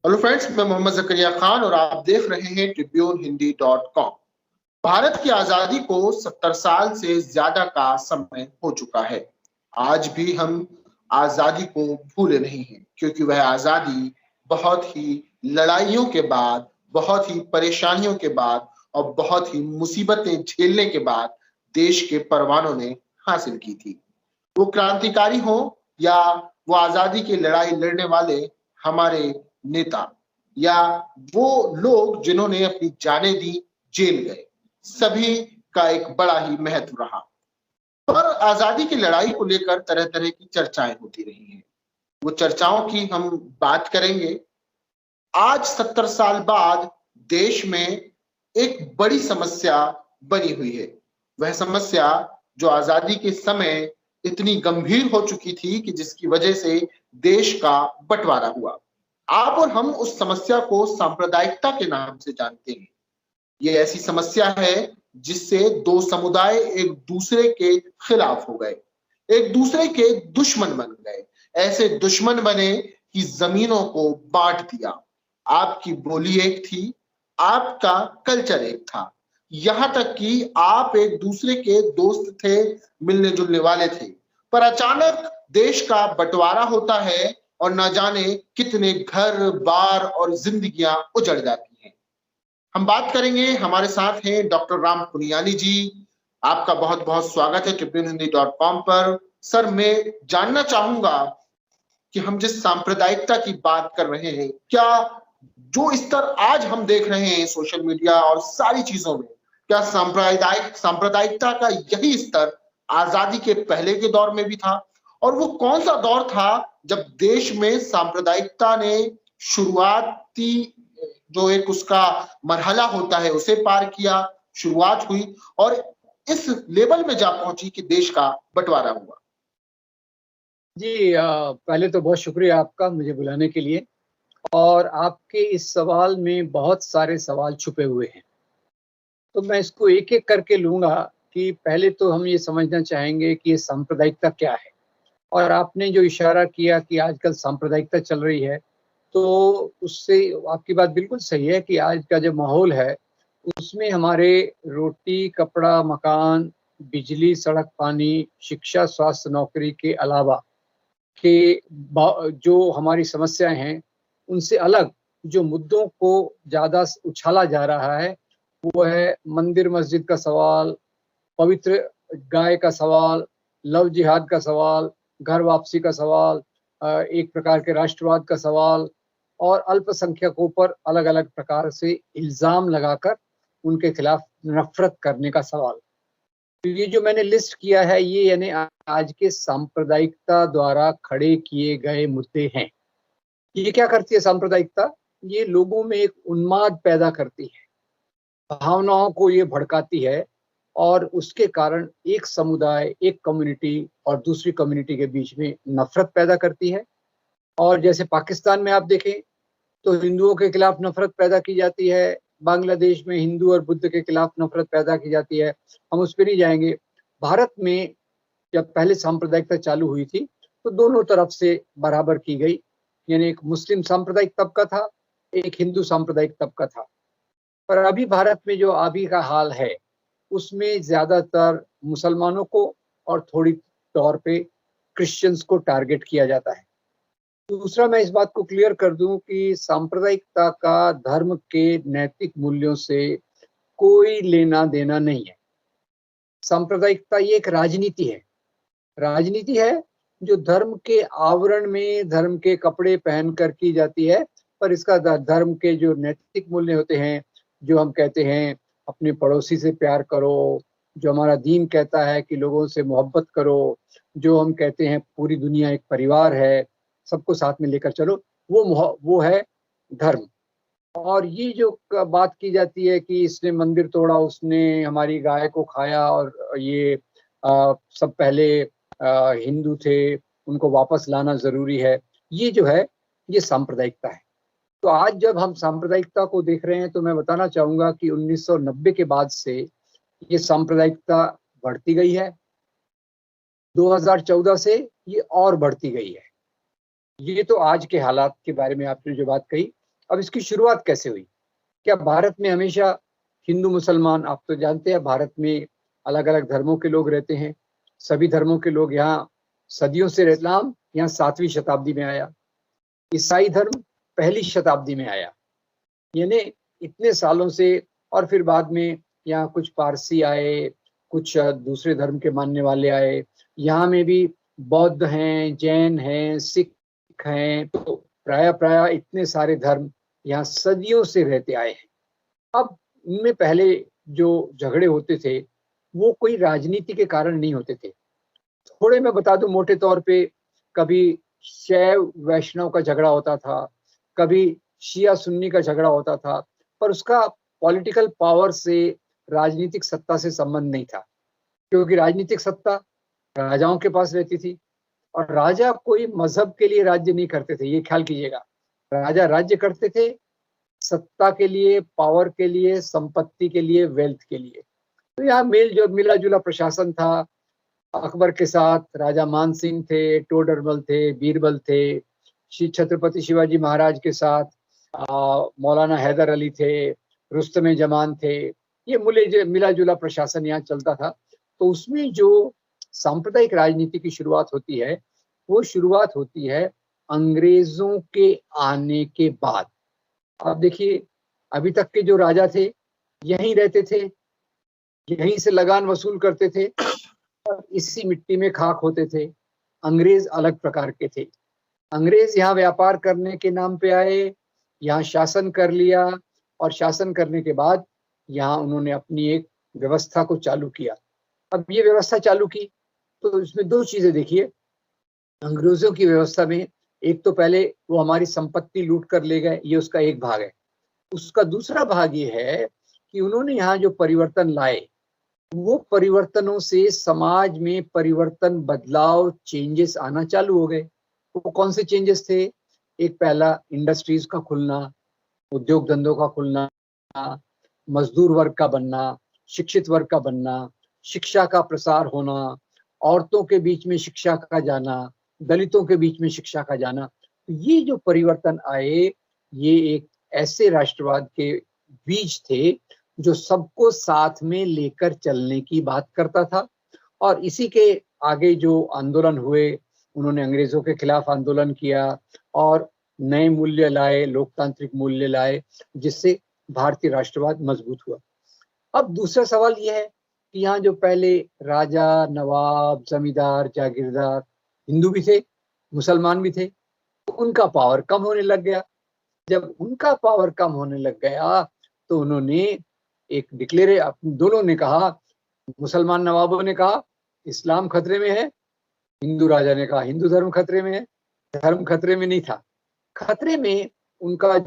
Hello friends, मैं मोहम्मद जकरिया खान और आप देख रहे हैं tribune-hindi.com। भारत की आजादी को 70 साल से ज्यादा का समय हो चुका है। आज भी हम आजादी को भूले नहीं हैं, क्योंकि वह आजादी बहुत ही लड़ाइयों के बाद, बहुत ही परेशानियों के बाद और बहुत ही मुसीबतें झेलने के बाद देश के परवानों ने हासिल की थी। वो क्रांतिकारी हो या वो आजादी की लड़ाई लड़ने वाले हमारे नेता, या वो लोग जिन्होंने अपनी जानें दी, जेल गए, सभी का एक बड़ा ही महत्व रहा। और आजादी की लड़ाई को लेकर तरह तरह की चर्चाएं होती रही हैं। वो चर्चाओं की हम बात करेंगे। आज 70 साल बाद देश में एक बड़ी समस्या बनी हुई है। वह समस्या जो आजादी के समय इतनी गंभीर हो चुकी थी कि जिसकी वजह से देश का बंटवारा हुआ। आप और हम उस समस्या को सांप्रदायिकता के नाम से जानते हैं। ये ऐसी समस्या है जिससे दो समुदाय एक दूसरे के खिलाफ हो गए, एक दूसरे के दुश्मन बन गए। ऐसे दुश्मन बने कि जमीनों को बांट दिया। आपकी बोली एक थी, आपका कल्चर एक था, यहां तक कि आप एक दूसरे के दोस्त थे, मिलने जुलने वाले थे। पर अचानक देश का बंटवारा होता है और न जाने कितने घर बार और जिंदगियां उजड़ जाती हैं। हम बात करेंगे, हमारे साथ हैं डॉक्टर राम पुनियानी जी। आपका बहुत बहुत स्वागत है tribune-hindi.com पर। सर, मैं जानना चाहूंगा कि हम जिस सांप्रदायिकता की बात कर रहे हैं, क्या जो स्तर आज हम देख रहे हैं सोशल मीडिया और सारी चीजों में, क्या सांप्रदायिकता का यही स्तर आजादी के पहले के दौर में भी था? और वो कौन सा दौर था जब देश में सांप्रदायिकता ने शुरुआती जो एक उसका मरहला होता है उसे पार किया, शुरुआत हुई और इस लेवल में जा पहुंची कि देश का बंटवारा हुआ? जी, पहले तो बहुत शुक्रिया आपका मुझे बुलाने के लिए। और आपके इस सवाल में बहुत सारे सवाल छुपे हुए हैं, तो मैं इसको एक एक करके लूँगा। कि पहले तो हम ये समझना चाहेंगे कि ये सांप्रदायिकता क्या है। और आपने जो इशारा किया कि आजकल सांप्रदायिकता चल रही है, तो उससे आपकी बात बिल्कुल सही है कि आज का जो माहौल है, उसमें हमारे रोटी, कपड़ा, मकान, बिजली, सड़क, पानी, शिक्षा, स्वास्थ्य, नौकरी के अलावा के जो हमारी समस्याएं हैं, उनसे अलग जो मुद्दों को ज़्यादा उछाला जा रहा है, वो है मंदिर मस्जिद का सवाल, पवित्र गाय का सवाल, लव जिहाद का सवाल, घर वापसी का सवाल, एक प्रकार के राष्ट्रवाद का सवाल और अल्पसंख्यकों पर अलग-अलग प्रकार से इल्ज़ाम लगाकर उनके खिलाफ नफ़रत करने का सवाल। तो ये जो मैंने लिस्ट किया है, ये यानी आज के सांप्रदायिकता द्वारा खड़े किए गए मुद्दे हैं। ये क्या करती है सांप्रदायिकता? ये लोगों में एक उन्माद पैदा करती है, भावनाओं को ये भड़काती है और उसके कारण एक समुदाय, एक कम्युनिटी और दूसरी कम्युनिटी के बीच में नफ़रत पैदा करती है। और जैसे पाकिस्तान में आप देखें तो हिंदुओं के खिलाफ नफ़रत पैदा की जाती है, बांग्लादेश में हिंदू और बुद्ध के खिलाफ नफ़रत पैदा की जाती है, हम उस पे नहीं जाएँगे। भारत में जब पहले सांप्रदायिकता चालू हुई थी, तो दोनों तरफ से बराबर की गई, यानी एक मुस्लिम सांप्रदायिक तबका था, एक हिंदू सांप्रदायिक तबका था। पर अभी भारत में जो अभी का हाल है, उसमें ज़्यादातर मुसलमानों को और थोड़ी तौर पे क्रिश्चियंस को टारगेट किया जाता है। दूसरा, मैं इस बात को क्लियर कर दूं कि सांप्रदायिकता का धर्म के नैतिक मूल्यों से कोई लेना देना नहीं है। सांप्रदायिकता ये एक राजनीति है। राजनीति है जो धर्म के आवरण में धर्म के कपड़े पहनकर की जाती है, पर इसका धर्म के जो नैतिक मूल्य होते हैं, जो हम कहते हैं अपने पड़ोसी से प्यार करो, जो हमारा दीन कहता है कि लोगों से मोहब्बत करो, जो हम कहते हैं पूरी दुनिया एक परिवार है, सबको साथ में लेकर चलो, वो है धर्म। और ये जो बात की जाती है कि इसने मंदिर तोड़ा, उसने हमारी गाय को खाया और ये सब पहले हिंदू थे, उनको वापस लाना ज़रूरी है, ये जो है ये सांप्रदायिकता है। तो आज जब हम सांप्रदायिकता को देख रहे हैं, तो मैं बताना चाहूँगा कि 1990 के बाद से ये सांप्रदायिकता बढ़ती गई है। 2014 से ये और बढ़ती गई है। ये तो आज के हालात के बारे में आपने जो बात कही। अब इसकी शुरुआत कैसे हुई? क्या भारत में हमेशा हिंदू मुसलमान, आप तो जानते हैं भारत में अलग अलग धर्मों के लोग रहते हैं, सभी धर्मों के लोग यहाँ सदियों से, इस्लाम यहाँ 7वीं शताब्दी में आया, ईसाई धर्म पहली शताब्दी में आया, यानी इतने सालों से। और फिर बाद में यहाँ कुछ पारसी आए, कुछ दूसरे धर्म के मानने वाले आए, यहाँ में भी बौद्ध हैं, जैन हैं, सिख हैं, तो प्राय इतने सारे धर्म यहाँ सदियों से रहते आए हैं। अब इनमें पहले जो झगड़े होते थे वो कोई राजनीति के कारण नहीं होते थे। थोड़े मैं बता दूं मोटे तौर पे, कभी शैव वैष्णव का झगड़ा होता था, कभी शिया सुन्नी का झगड़ा होता था, पर उसका पॉलिटिकल पावर से, राजनीतिक सत्ता से संबंध नहीं था, क्योंकि राजनीतिक सत्ता राजाओं के पास रहती थी और राजा कोई मजहब के लिए राज्य नहीं करते थे, ये ख्याल कीजिएगा। राजा राज्य करते थे सत्ता के लिए, पावर के लिए, संपत्ति के लिए, वेल्थ के लिए। तो यहाँ मिला जुला प्रशासन था। अकबर के साथ राजा मान सिंह थे, टोडरमल थे, बीरबल थे। छत्रपति शिवाजी महाराज के साथ मौलाना हैदर अली थे, रुस्तम जमान थे। ये मिला जुला प्रशासन यहाँ चलता था। तो उसमें जो सांप्रदायिक राजनीति की शुरुआत होती है, वो शुरुआत होती है अंग्रेजों के आने के बाद। आप देखिए, अभी तक के जो राजा थे यहीं रहते थे, यहीं से लगान वसूल करते थे और इसी मिट्टी में खाक होते थे। अंग्रेज अलग प्रकार के थे। अंग्रेज यहाँ व्यापार करने के नाम पे आए, यहाँ शासन कर लिया और शासन करने के बाद यहाँ उन्होंने अपनी एक व्यवस्था को चालू किया। अब ये व्यवस्था चालू की तो इसमें दो चीजें देखिए। अंग्रेजों की व्यवस्था में एक तो पहले वो हमारी संपत्ति लूट कर ले गए, ये उसका एक भाग है। उसका दूसरा भाग ये है कि उन्होंने यहाँ जो परिवर्तन लाए, वो परिवर्तनों से समाज में परिवर्तन, बदलाव, चेंजेस आना चालू हो गए। वो कौन से चेंजेस थे? एक पहला इंडस्ट्रीज का खुलना, उद्योग धंधों का खुलना, मजदूर वर्ग का बनना, शिक्षित वर्ग का बनना, शिक्षा का प्रसार होना, औरतों के बीच में शिक्षा का जाना, दलितों के बीच में शिक्षा का जाना। तो ये जो परिवर्तन आए, ये एक ऐसे राष्ट्रवाद के बीज थे जो सबको साथ में लेकर चलने की बात करता था। और इसी के आगे जो आंदोलन हुए, उन्होंने अंग्रेजों के खिलाफ आंदोलन किया और नए मूल्य लाए, लोकतांत्रिक मूल्य लाए, जिससे भारतीय राष्ट्रवाद मजबूत हुआ। अब दूसरा सवाल यह है कि यहाँ जो पहले राजा, नवाब, जमींदार, जागीरदार हिंदू भी थे, मुसलमान भी थे, तो उनका पावर कम होने लग गया। जब उनका पावर कम होने लग गया तो उन्होंने एक डिक्लेयर, दोनों ने कहा, मुसलमान नवाबों ने कहा इस्लाम खतरे में है, हिंदू राजा ने कहा हिंदू धर्म खतरे में है। धर्म खतरे में नहीं था, खतरे में उनका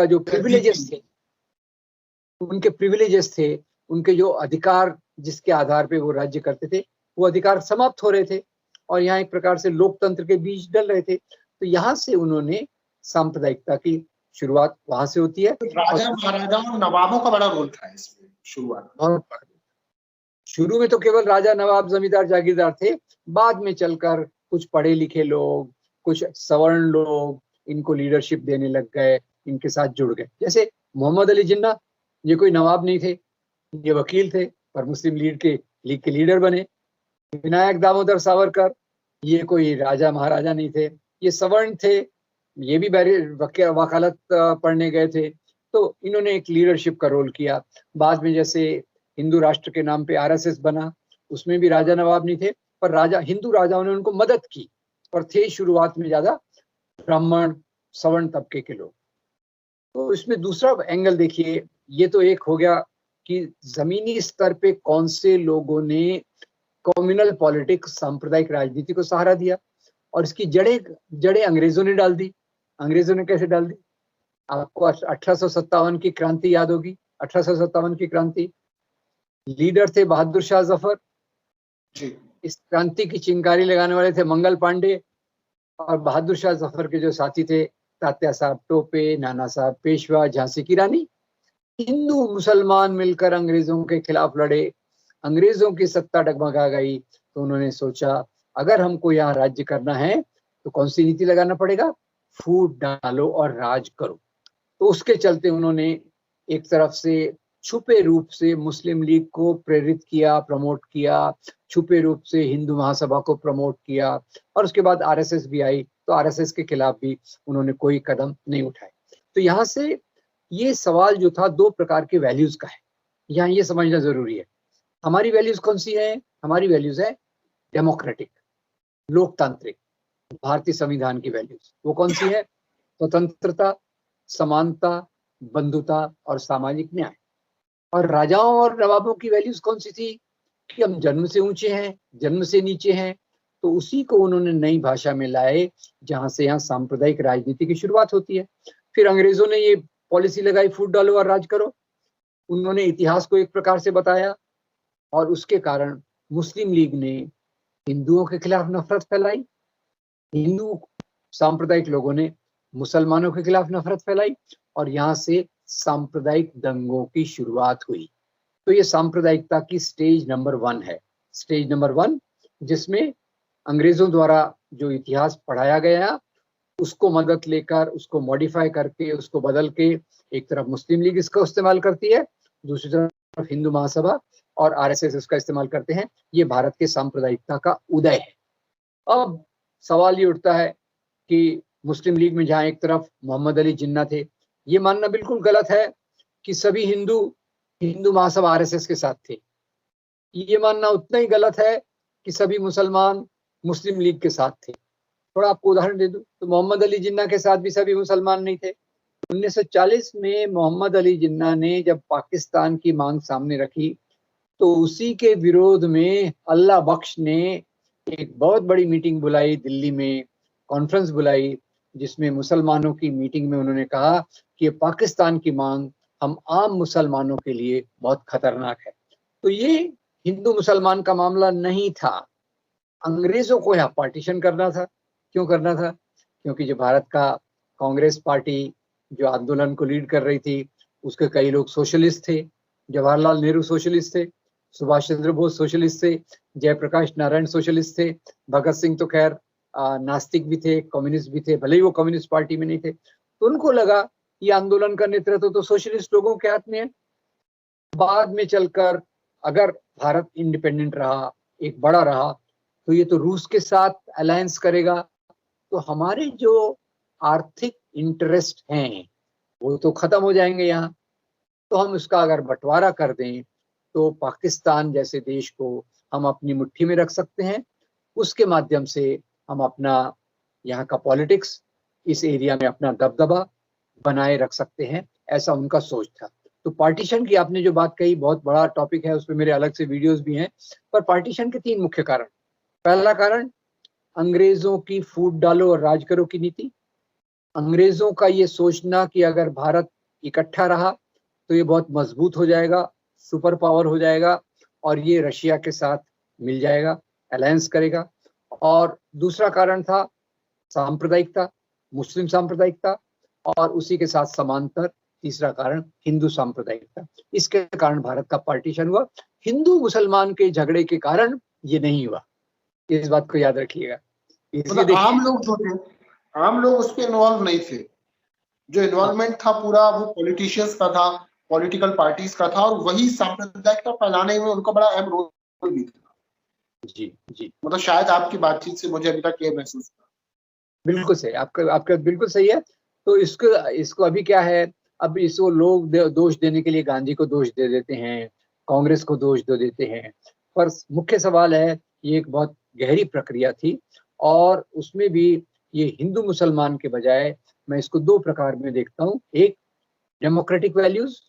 जो प्रिविलेजेस थे, उनके जो अधिकार, जिसके आधार पे वो राज्य करते थे, वो अधिकार समाप्त हो रहे थे और यहाँ एक प्रकार से लोकतंत्र के बीज डल रहे थे। तो यहाँ से उन्होंने सांप्रदायिकता की शुरुआत वहां से होती है। राजा महाराजाओं और नवाबों का बड़ा रोल था इसमें शुरुआत में। शुरू में तो केवल राजा, नवाब, जमींदार, जागीरदार थे। बाद में चलकर कुछ पढ़े लिखे लोग, कुछ सवर्ण लोग इनको लीडरशिप देने लग गए, इनके साथ जुड़ गए। जैसे मोहम्मद अली जिन्ना, ये कोई नवाब नहीं थे, ये वकील थे, पर मुस्लिम लीग के लीडर बने। विनायक दामोदर सावरकर, ये कोई राजा महाराजा नहीं थे, ये सवर्ण थे, ये भी वकालत पढ़ने गए थे। तो इन्होंने एक लीडरशिप का रोल किया। बाद में जैसे हिंदू राष्ट्र के नाम पे आरएसएस बना, उसमें भी राजा नवाब नहीं थे, पर हिंदू राजाओं ने उनको मदद की, और थे शुरुआत में ज्यादा ब्राह्मण, सवर्ण तबके के लोग। तो इसमें दूसरा एंगल देखिए, ये तो एक हो गया कि जमीनी स्तर पे कौन से लोगों ने कम्युनल पॉलिटिक्स, सांप्रदायिक राजनीति को सहारा दिया, और इसकी जड़ें अंग्रेजों ने डाल दी। अंग्रेजों ने कैसे डाल दी? आपको 1857 की क्रांति याद होगी। 1857 की क्रांति, लीडर थे बहादुर शाह जफर जी। इस क्रांति की चिंगारी लगाने वाले थे मंगल पांडे, और बहादुर शाह जफर के जो साथी थे तात्या साहब टोपे, नाना साहब पेशवा, झांसी की रानी। हिंदू मुसलमान मिलकर अंग्रेजों के खिलाफ लड़े, अंग्रेजों की सत्ता डगमगा गई। तो उन्होंने सोचा अगर हमको यहाँ राज्य करना है तो कौन सी नीति लगाना पड़ेगा? फूट डालो और राज करो। तो उसके चलते उन्होंने एक तरफ से छुपे रूप से मुस्लिम लीग को प्रेरित किया, प्रमोट किया, छुपे रूप से हिंदू महासभा को प्रमोट किया, और उसके बाद आरएसएस भी आई तो आरएसएस के खिलाफ भी उन्होंने कोई कदम नहीं उठाए। तो यहाँ से ये सवाल जो था दो प्रकार के वैल्यूज का है, यहाँ ये समझना जरूरी है। हमारी वैल्यूज कौन सी है? हमारी वैल्यूज है डेमोक्रेटिक, लोकतांत्रिक, भारतीय संविधान की वैल्यूज। वो कौन सी है? स्वतंत्रता, समानता, बंधुता और सामाजिक न्याय। और राजाओं और नवाबों की वैल्यूज कौन सी थी? कि हम जन्म से ऊंचे हैं, जन्म से नीचे हैं। तो उसी को उन्होंने नई भाषा में लाए, जहां से यहाँ सांप्रदायिक राजनीति की शुरुआत होती है। फिर अंग्रेजों ने ये पॉलिसी लगाई, फूट डालो और राज करो। उन्होंने इतिहास को एक प्रकार से बताया, और उसके कारण मुस्लिम लीग ने हिंदुओं के खिलाफ नफरत फैलाई, हिंदू सांप्रदायिक लोगों ने मुसलमानों के खिलाफ नफरत फैलाई, और यहाँ से सांप्रदायिक दंगों की शुरुआत हुई। तो ये सांप्रदायिकता की स्टेज नंबर 1 है, स्टेज नंबर 1, जिसमें अंग्रेजों द्वारा जो इतिहास पढ़ाया गया उसको मदद लेकर, उसको मॉडिफाई करके, उसको बदल के, एक तरफ मुस्लिम लीग इसका इस्तेमाल करती है, दूसरी तरफ हिंदू महासभा और आरएसएस इसका इस्तेमाल करते हैं। ये भारत के सांप्रदायिकता का उदय है। अब सवाल ये उठता है कि मुस्लिम लीग में जहां एक तरफ मोहम्मद अली जिन्ना थे, ये मानना बिल्कुल गलत है कि सभी हिंदू महासभा आरएसएस के साथ थे। ये मानना उतना ही गलत है कि सभी मुसलमान मुस्लिम लीग के साथ थे। थोड़ा आपको उदाहरण दे दूं तो मोहम्मद अली जिन्ना के साथ भी सभी मुसलमान नहीं थे। 1940 में मोहम्मद अली जिन्ना ने जब पाकिस्तान की मांग सामने रखी तो उसी के विरोध में अल्लाह बख्श ने एक बहुत बड़ी मीटिंग बुलाई, दिल्ली में कॉन्फ्रेंस बुलाई, जिसमें मुसलमानों की मीटिंग में उन्होंने कहा कि पाकिस्तान की मांग हम आम मुसलमानों के लिए बहुत खतरनाक है। तो ये हिंदू मुसलमान का मामला नहीं था, अंग्रेजों को यहाँ पार्टीशन करना था। क्यों करना था? क्योंकि जो भारत का कांग्रेस पार्टी जो आंदोलन को लीड कर रही थी, उसके कई लोग सोशलिस्ट थे। जवाहरलाल नेहरू सोशलिस्ट थे, सुभाष चंद्र बोस सोशलिस्ट थे, जयप्रकाश नारायण सोशलिस्ट थे, भगत सिंह तो खैर नास्तिक भी थे, कम्युनिस्ट भी थे, भले ही वो कम्युनिस्ट पार्टी में नहीं थे। तो उनको लगा ये आंदोलन का नेतृत्व तो सोशलिस्ट लोगों के हाथ में है। बाद में चलकर अगर भारत इंडिपेंडेंट रहा, एक बड़ा रहा, तो ये तो रूस के साथ अलायंस करेगा, तो हमारे जो आर्थिक इंटरेस्ट हैं वो तो खत्म हो जाएंगे यहाँ। तो हम उसका अगर बंटवारा कर दें तो पाकिस्तान जैसे देश को हम अपनी मुट्ठी में रख सकते हैं, उसके माध्यम से हम अपना यहाँ का पॉलिटिक्स, इस एरिया में अपना दबदबा बनाए रख सकते हैं, ऐसा उनका सोच था। तो पार्टीशन की आपने जो बात कही बहुत बड़ा टॉपिक है, उस पर मेरे अलग से वीडियोस भी हैं। पर पार्टीशन के 3 मुख्य कारण। पहला कारण अंग्रेजों की फूट डालो और राज करो की नीति। अंग्रेजों का ये सोचना कि अगर भारत इकट्ठा रहा तो ये बहुत मजबूत हो जाएगा, सुपर पावर हो जाएगा और ये रशिया के साथ मिल जाएगा, अलायंस करेगा। और दूसरा कारण था सांप्रदायिकता, मुस्लिम सांप्रदायिकता, और उसी के साथ समांतर तीसरा कारण हिंदू सांप्रदायिकता। इसके कारण भारत का पार्टीशन हुआ। हिंदू मुसलमान के झगड़े के कारण ये नहीं हुआ, इस बात को याद रखिएगा। मतलब आम लोग जो थे, आम लोग उसमें इन्वॉल्व नहीं थे। जो इन्वॉल्वमेंट था पूरा वो पॉलिटिशियंस का था, पॉलिटिकल पार्टीज का था, और वही सांप्रदायिकता फैलाने में उनका बड़ा अहम रोल भी था। जी जी, मतलब शायद आपकी बातचीत से मुझे अभी तक ये महसूस हुआ। बिल्कुल सही, आपका बिल्कुल सही है। तो इसको अभी क्या है, अब इसको लोग दोष देने के लिए गांधी को दोष दे देते हैं, कांग्रेस को दोष दे देते हैं, पर मुख्य सवाल है ये एक बहुत गहरी प्रक्रिया थी, और उसमें भी ये हिंदू मुसलमान के बजाय मैं इसको 2 प्रकार में देखता हूँ। एक डेमोक्रेटिक वैल्यूज,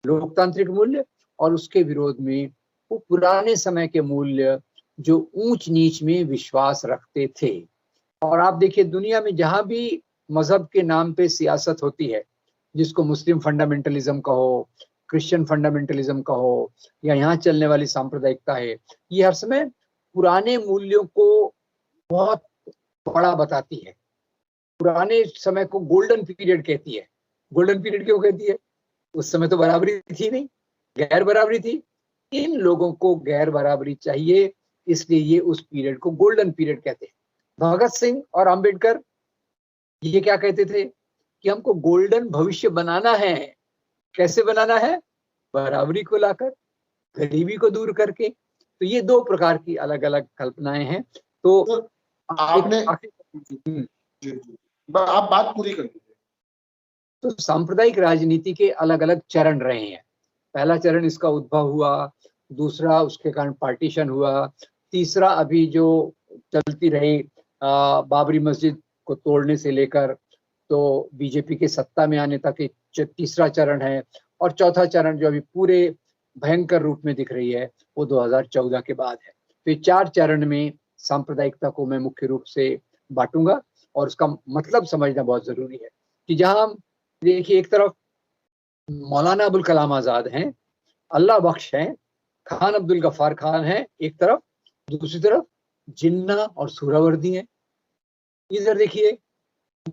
लोकतांत्रिक मूल्य, और उसके विरोध में वो पुराने समय के मूल्य जो ऊंच नीच में विश्वास रखते थे। और आप देखिए दुनिया में जहां भी मजहब के नाम पे सियासत होती है, जिसको मुस्लिम फंडामेंटलिज्म कहो, क्रिश्चियन फंडामेंटलिज्म कहो, या यहाँ चलने वाली सांप्रदायिकता है, ये हर समय पुराने मूल्यों को बहुत बड़ा बताती है, पुराने समय को गोल्डन पीरियड कहती है। गोल्डन पीरियड क्यों कहती है? उस समय तो बराबरी थी नहीं, गैर बराबरी थी। इन लोगों को गैर बराबरी चाहिए, इसलिए ये उस पीरियड को गोल्डन पीरियड कहते हैं। भगत सिंह और अंबेडकर ये क्या कहते थे कि हमको गोल्डन भविष्य बनाना है। कैसे बनाना है? बराबरी को लाकर, गरीबी को दूर करके। तो ये दो प्रकार की अलग अलग कल्पनाएं हैं। तो आपने जी, आप बात पूरी कर लीजिए। तो सांप्रदायिक राजनीति के अलग अलग चरण रहे हैं। पहला चरण इसका उद्भव हुआ, दूसरा उसके कारण पार्टीशन हुआ, तीसरा अभी जो चलती रही बाबरी मस्जिद को तोड़ने से लेकर तो बीजेपी के सत्ता में आने तक एक तीसरा चरण है, और चौथा चरण जो अभी पूरे भयंकर रूप में दिख रही है वो 2014 के बाद है। तो ये 4 चरण में सांप्रदायिकता को मैं मुख्य रूप से बांटूंगा, और उसका मतलब समझना बहुत जरूरी है कि जहां हम देखिए, एक तरफ मौलाना अबुल कलाम आजाद हैं, अल्लाह बख्श हैं, खान अब्दुल गफ्फार खान हैं एक तरफ, दूसरी तरफ जिन्ना और सुहरावर्दी हैं। इधर देखिए,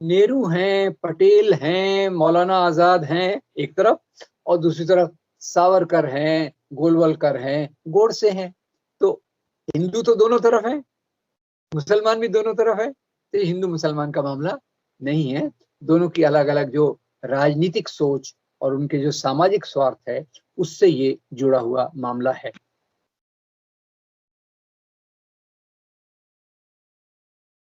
नेहरू हैं, पटेल हैं, मौलाना आजाद हैं एक तरफ, और दूसरी तरफ सावरकर हैं, गोलवलकर हैं, गोडसे हैं। तो हिंदू तो दोनों तरफ है, मुसलमान भी दोनों तरफ है। तो हिंदू मुसलमान का मामला नहीं है, दोनों की अलग अलग जो राजनीतिक सोच और उनके जो सामाजिक स्वार्थ है उससे ये जुड़ा हुआ मामला है।